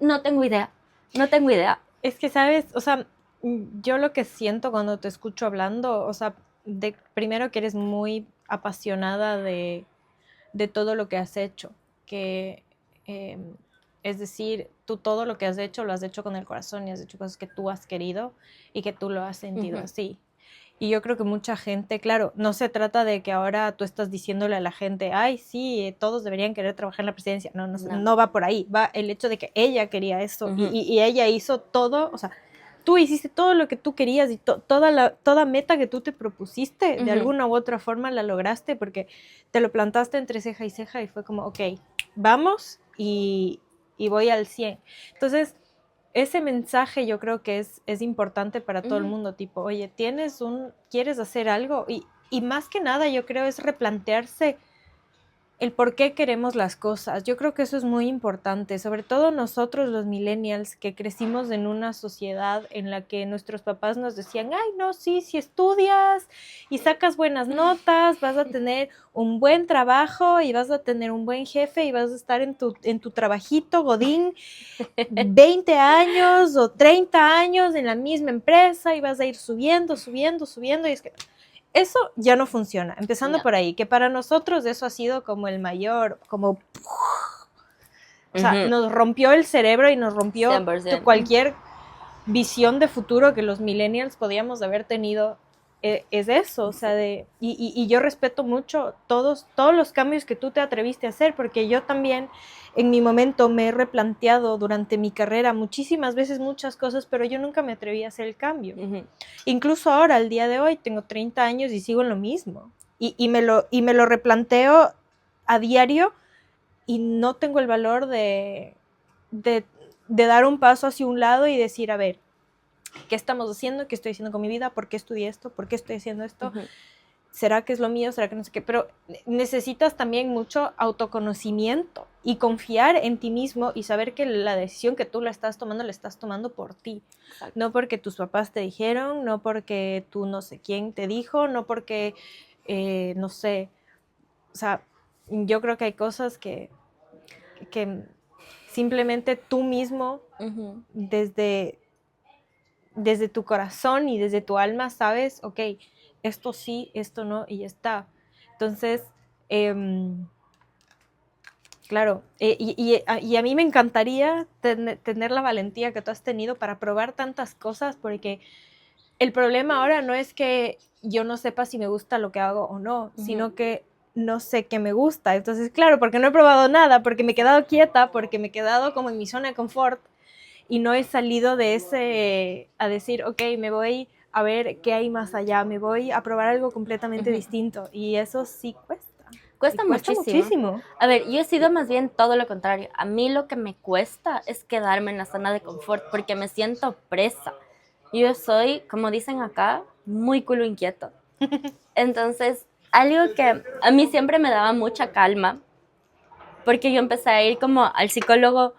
No tengo idea, no tengo idea. Es que, ¿sabes? O sea, yo lo que siento cuando te escucho hablando, o sea, primero que eres muy apasionada de todo lo que has hecho, que es decir, tú todo lo que has hecho lo has hecho con el corazón y has hecho cosas que tú has querido y que tú lo has sentido así. Y yo creo que mucha gente, claro, no se trata de que ahora tú estás diciéndole a la gente, ay, sí, todos deberían querer trabajar en la presidencia. No va por ahí, va el hecho de que ella quería eso y ella hizo todo, o sea, tú hiciste todo lo que tú querías y toda meta que tú te propusiste, de alguna u otra forma la lograste porque te lo plantaste entre ceja y ceja y fue como, ok, vamos y voy al 100. Entonces, ese mensaje yo creo que es importante para todo el mundo, tipo, oye, quieres hacer algo y más que nada yo creo es replantearse el por qué queremos las cosas. Yo creo que eso es muy importante, sobre todo nosotros los millennials que crecimos en una sociedad en la que nuestros papás nos decían, ay, no, sí, si estudias y sacas buenas notas, vas a tener un buen trabajo y vas a tener un buen jefe y vas a estar en tu trabajito, godín, 20 años o 30 años en la misma empresa y vas a ir subiendo y es que eso ya no funciona, empezando por ahí, que para nosotros eso ha sido como el mayor, como, o sea, nos rompió el cerebro y nos rompió 100%. cualquier visión de futuro que los millennials podíamos haber tenido, es eso, o sea, y yo respeto mucho todos los cambios que tú te atreviste a hacer, porque yo también en mi momento me he replanteado durante mi carrera muchísimas veces muchas cosas, pero yo nunca me atreví a hacer el cambio. Incluso ahora, al día de hoy, tengo 30 años y sigo en lo mismo, y me lo replanteo a diario y no tengo el valor de dar un paso hacia un lado y decir, a ver, ¿qué estamos haciendo? ¿Qué estoy haciendo con mi vida? ¿Por qué estudié esto? ¿Por qué estoy haciendo esto? ¿Será que es lo mío? ¿Será que no sé qué? Pero necesitas también mucho autoconocimiento y confiar en ti mismo y saber que la decisión que tú la estás tomando por ti. Exacto. No porque tus papás te dijeron, no porque tú no sé quién te dijo, no porque, no sé, o sea, yo creo que hay cosas que simplemente tú mismo, desde tu corazón y desde tu alma sabes, ok, esto sí, esto no, y ya está. Entonces, claro, y a mí me encantaría tener la valentía que tú has tenido para probar tantas cosas, porque el problema ahora no es que yo no sepa si me gusta lo que hago o no, sino que no sé qué me gusta. Entonces, claro, porque no he probado nada, porque me he quedado quieta, porque me he quedado como en mi zona de confort, y no he salido de ese a decir, ok, me voy a ver qué hay más allá, me voy a probar algo completamente distinto, y eso sí cuesta. Cuesta muchísimo. A ver, yo he sido más bien todo lo contrario. A mí lo que me cuesta es quedarme en la zona de confort porque me siento presa. Yo soy, como dicen acá, muy culo inquieto. Entonces, algo que a mí siempre me daba mucha calma, porque yo empecé a ir como al psicólogo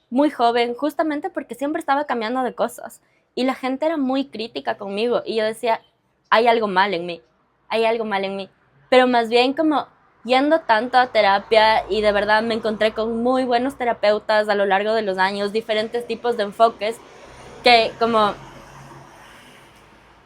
muy joven, justamente porque siempre estaba cambiando de cosas. Y la gente era muy crítica conmigo. Y yo decía, hay algo mal en mí, hay algo mal en mí. Pero más bien como yendo tanto a terapia y de verdad me encontré con muy buenos terapeutas a lo largo de los años, diferentes tipos de enfoques, que como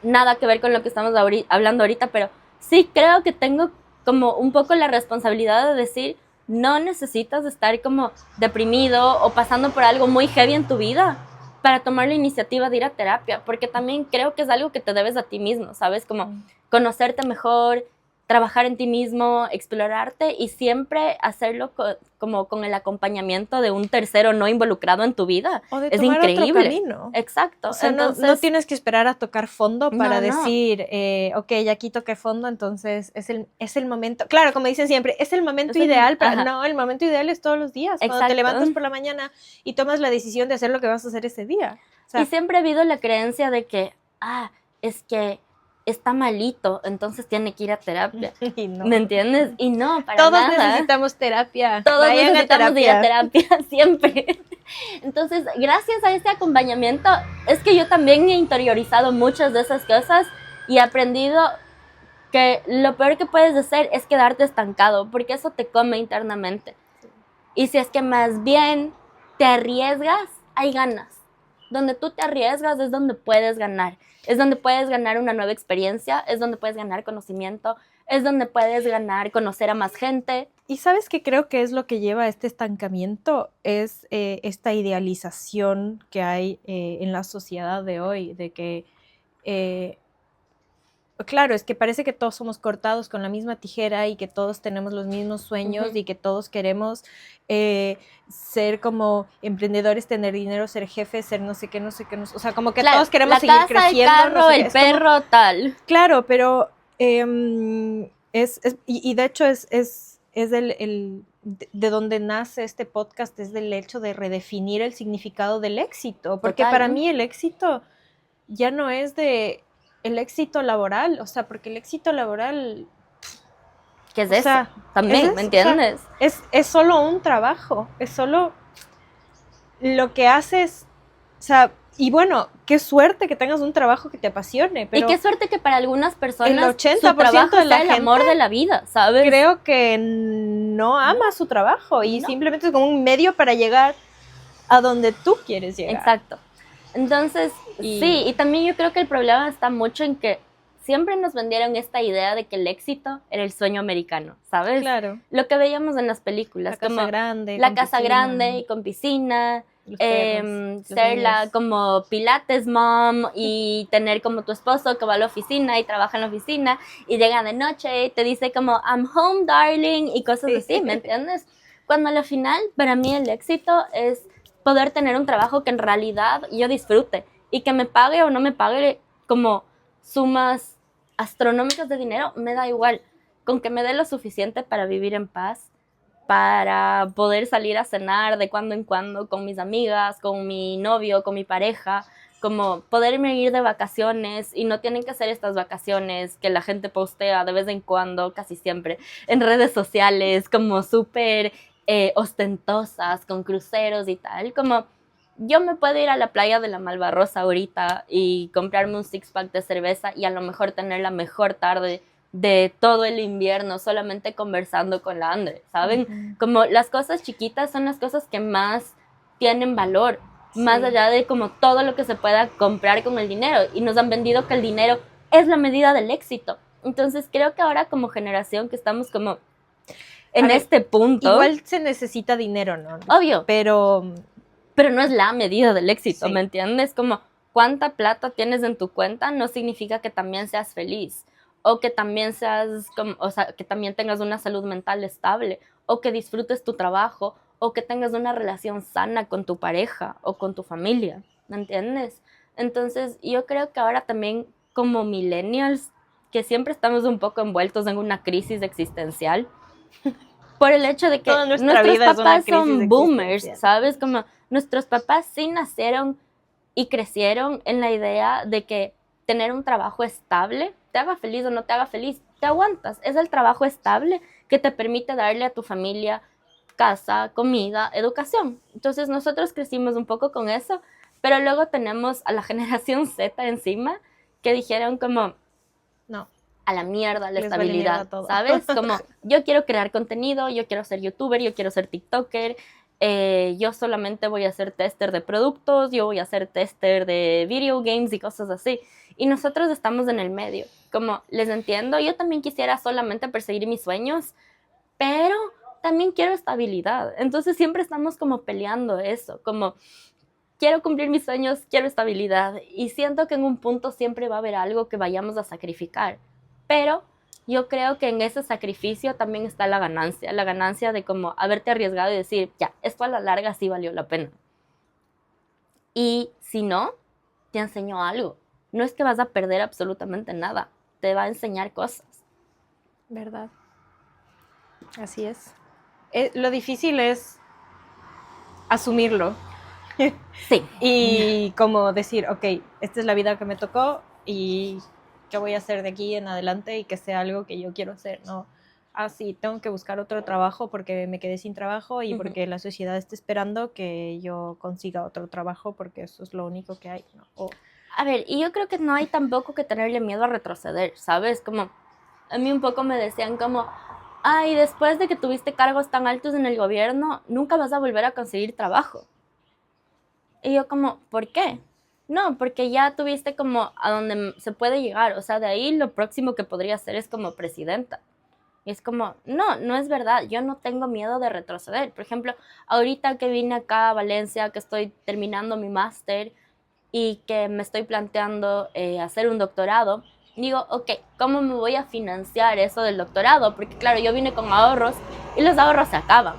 nada que ver con lo que estamos hablando ahorita, pero sí creo que tengo como un poco la responsabilidad de decir, no necesitas estar como deprimido o pasando por algo muy heavy en tu vida para tomar la iniciativa de ir a terapia, porque también creo que es algo que te debes a ti mismo, ¿sabes? Como conocerte mejor, trabajar en ti mismo, explorarte y siempre hacerlo como con el acompañamiento de un tercero no involucrado en tu vida. O de es tomar increíble. otro camino. Exacto. O sea, entonces, no tienes que esperar a tocar fondo para No, no. decir, ok, ya aquí toqué fondo, entonces es el momento. Claro, como dicen siempre, es el momento ideal, pero ajá. no, el momento ideal es todos los días. Cuando te Exacto. levantas por la mañana y tomas la decisión de hacer lo que vas a hacer ese día. O sea, Y siempre ha habido la creencia de que, es que está malito, entonces tiene que ir a terapia. y no. ¿Me entiendes? Y no, para Todos nada. necesitamos terapia. Todos Vayan necesitamos ir a terapia, siempre. Entonces, gracias a este acompañamiento, es que yo también he interiorizado muchas de esas cosas y he aprendido que lo peor que puedes hacer es quedarte estancado, porque eso te come internamente. Y si es que más bien te arriesgas, hay ganas. Donde tú te arriesgas es donde puedes ganar. Es donde puedes ganar una nueva experiencia, es donde puedes ganar conocimiento, es donde puedes ganar conocer a más gente. Y sabes que creo que es lo que lleva a este estancamiento, es esta idealización que hay en la sociedad de hoy, de que, claro, es que parece que todos somos cortados con la misma tijera y que todos tenemos los mismos sueños y que todos queremos ser como emprendedores, tener dinero, ser jefes, ser no sé qué, o sea, como que claro, todos queremos la seguir casa, creciendo. El carro, no sé el perro, como, tal. Claro, pero y de hecho es de donde nace este podcast, es del hecho de redefinir el significado del éxito, porque para mí el éxito ya no es de el éxito laboral, o sea, porque el éxito laboral... ¿Qué es eso? Sea, también, es, ¿me entiendes? O sea, es solo un trabajo, es solo lo que haces, o sea, y bueno, qué suerte que tengas un trabajo que te apasione. Pero y qué suerte que para algunas personas el 80% su trabajo de la sea el amor de la vida, ¿sabes? Creo que no ama su trabajo y simplemente es como un medio para llegar a donde tú quieres llegar. Exacto. Entonces, sí, y también yo creo que el problema está mucho en que siempre nos vendieron esta idea de que el éxito era el sueño americano, ¿sabes? Claro. Lo que veíamos en las películas. La casa grande. La casa grande y con piscina. Ser la como pilates mom y tener como tu esposo que va a la oficina y trabaja en la oficina y llega de noche y te dice como I'm home darling y cosas así, ¿me entiendes? Cuando al final para mí el éxito es poder tener un trabajo que en realidad yo disfrute y que me pague o no me pague como sumas astronómicas de dinero, me da igual, con que me dé lo suficiente para vivir en paz, para poder salir a cenar de cuando en cuando con mis amigas, con mi novio, con mi pareja, como poderme ir de vacaciones y no tienen que ser estas vacaciones que la gente postea de vez en cuando, casi siempre, en redes sociales, como súper ostentosas, con cruceros y tal, como yo me puedo ir a la playa de la Malvarrosa ahorita y comprarme un six-pack de cerveza y a lo mejor tener la mejor tarde de todo el invierno solamente conversando con la Andre, ¿saben? Como las cosas chiquitas son las cosas que más tienen valor, más allá de como todo lo que se pueda comprar con el dinero, y nos han vendido que el dinero es la medida del éxito. Entonces creo que ahora como generación que estamos como en este punto... Igual se necesita dinero, ¿no? Obvio. Pero no es la medida del éxito, ¿me entiendes? Como cuánta plata tienes en tu cuenta no significa que también seas feliz, o que también seas, o sea, que también tengas una salud mental estable, o que disfrutes tu trabajo, o que tengas una relación sana con tu pareja o con tu familia, ¿me entiendes? Entonces yo creo que ahora también como millennials, que siempre estamos un poco envueltos en una crisis existencial, por el hecho de que nuestros papás son boomers, ¿sabes? Como nuestros papás sí nacieron y crecieron en la idea de que tener un trabajo estable, te haga feliz o no te haga feliz, te aguantas. Es el trabajo estable que te permite darle a tu familia casa, comida, educación. Entonces nosotros crecimos un poco con eso, pero luego tenemos a la generación Z encima que dijeron como, no, a la mierda la estabilidad, ¿sabes? Como yo quiero crear contenido, yo quiero ser youtuber, yo quiero ser tiktoker, yo solamente voy a ser tester de productos, yo voy a ser tester de video games y cosas así. Y nosotros estamos en el medio. Como les entiendo, yo también quisiera solamente perseguir mis sueños, pero también quiero estabilidad. Entonces siempre estamos como peleando eso, como quiero cumplir mis sueños, quiero estabilidad. Y siento que en un punto siempre va a haber algo que vayamos a sacrificar. Pero yo creo que en ese sacrificio también está la ganancia de como haberte arriesgado y decir, ya, esto a la larga sí valió la pena. Y si no, te enseñó algo. No es que vas a perder absolutamente nada, te va a enseñar cosas. ¿Verdad? Así es. Lo difícil es asumirlo. Sí. Y como decir, ok, esta es la vida que me tocó y qué voy a hacer de aquí en adelante y que sea algo que yo quiero hacer, ¿no? Ah, sí, tengo que buscar otro trabajo porque me quedé sin trabajo y porque la sociedad está esperando que yo consiga otro trabajo porque eso es lo único que hay, ¿no? A ver, y yo creo que no hay tampoco que tenerle miedo a retroceder, ¿sabes? Como a mí un poco me decían como, ay, después de que tuviste cargos tan altos en el gobierno, nunca vas a volver a conseguir trabajo. Y yo como, ¿por qué? No, porque ya tuviste como a donde se puede llegar. O sea, de ahí lo próximo que podría hacer es como presidenta. Y es como, no, no es verdad. Yo no tengo miedo de retroceder. Por ejemplo, ahorita que vine acá a Valencia, que estoy terminando mi máster y que me estoy planteando hacer un doctorado, digo, ok, ¿cómo me voy a financiar eso del doctorado? Porque claro, yo vine con ahorros y los ahorros se acaban.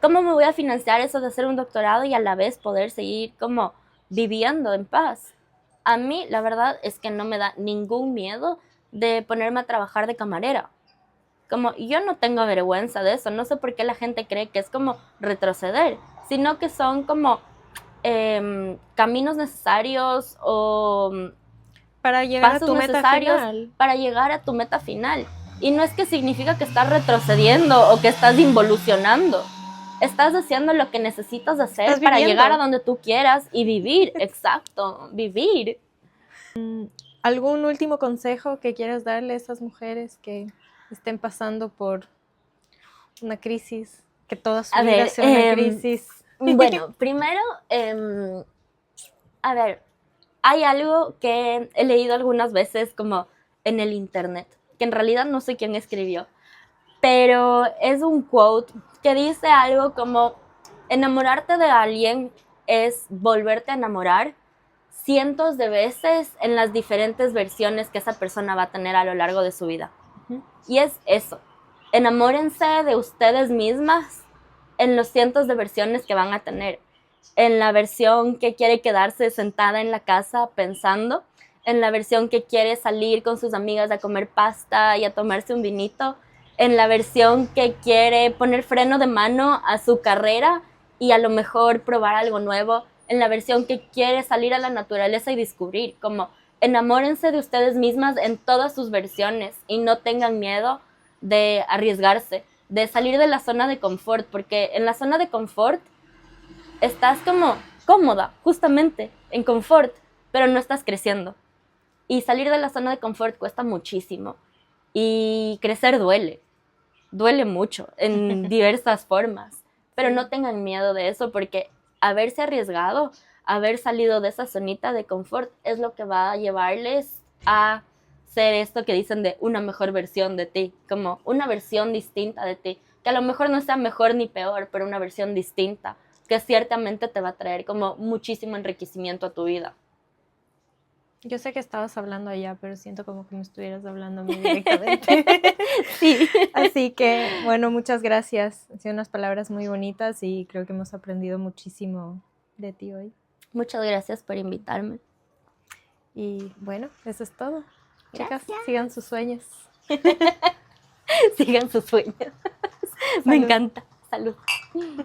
¿Cómo me voy a financiar eso de hacer un doctorado y a la vez poder seguir como viviendo en paz? A mí la verdad es que no me da ningún miedo de ponerme a trabajar de camarera. Como yo no tengo vergüenza de eso, no sé por qué la gente cree que es como retroceder, sino que son como caminos necesarios o para llegar pasos a tu meta necesarios final. para llegar a tu meta final. Y no es que significa que estás retrocediendo o que estás involucionando. Estás haciendo lo que necesitas hacer para llegar a donde tú quieras y vivir. Exacto, vivir. ¿Algún último consejo que quieras darle a esas mujeres que estén pasando por una crisis, que toda su vida sea una crisis? Bueno, primero, a ver, hay algo que he leído algunas veces como en el internet, que en realidad no sé quién escribió, pero es un quote que dice algo como, enamorarte de alguien es volverte a enamorar cientos de veces en las diferentes versiones que esa persona va a tener a lo largo de su vida. Y es eso, enamórense de ustedes mismas en los cientos de versiones que van a tener. En la versión que quiere quedarse sentada en la casa pensando, en la versión que quiere salir con sus amigas a comer pasta y a tomarse un vinito, en la versión que quiere poner freno de mano a su carrera y a lo mejor probar algo nuevo, en la versión que quiere salir a la naturaleza y descubrir, como enamórense de ustedes mismas en todas sus versiones y no tengan miedo de arriesgarse, de salir de la zona de confort, porque en la zona de confort estás como cómoda, justamente, en confort, pero no estás creciendo. Y salir de la zona de confort cuesta muchísimo. Y crecer duele mucho en diversas formas, pero no tengan miedo de eso porque haberse arriesgado, haber salido de esa zonita de confort es lo que va a llevarles a ser esto que dicen de una mejor versión de ti, como una versión distinta de ti, que a lo mejor no sea mejor ni peor, pero una versión distinta, que ciertamente te va a traer como muchísimo enriquecimiento a tu vida. Yo sé que estabas hablando allá, pero siento como que me estuvieras hablando a mí directamente. Sí. Así que, bueno, muchas gracias. Han sido unas palabras muy bonitas y creo que hemos aprendido muchísimo de ti hoy. Muchas gracias por invitarme. Y bueno, eso es todo. Gracias. Chicas, sigan sus sueños. Sigan sus sueños. Me encanta. Salud. I'm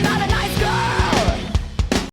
not a nice girl.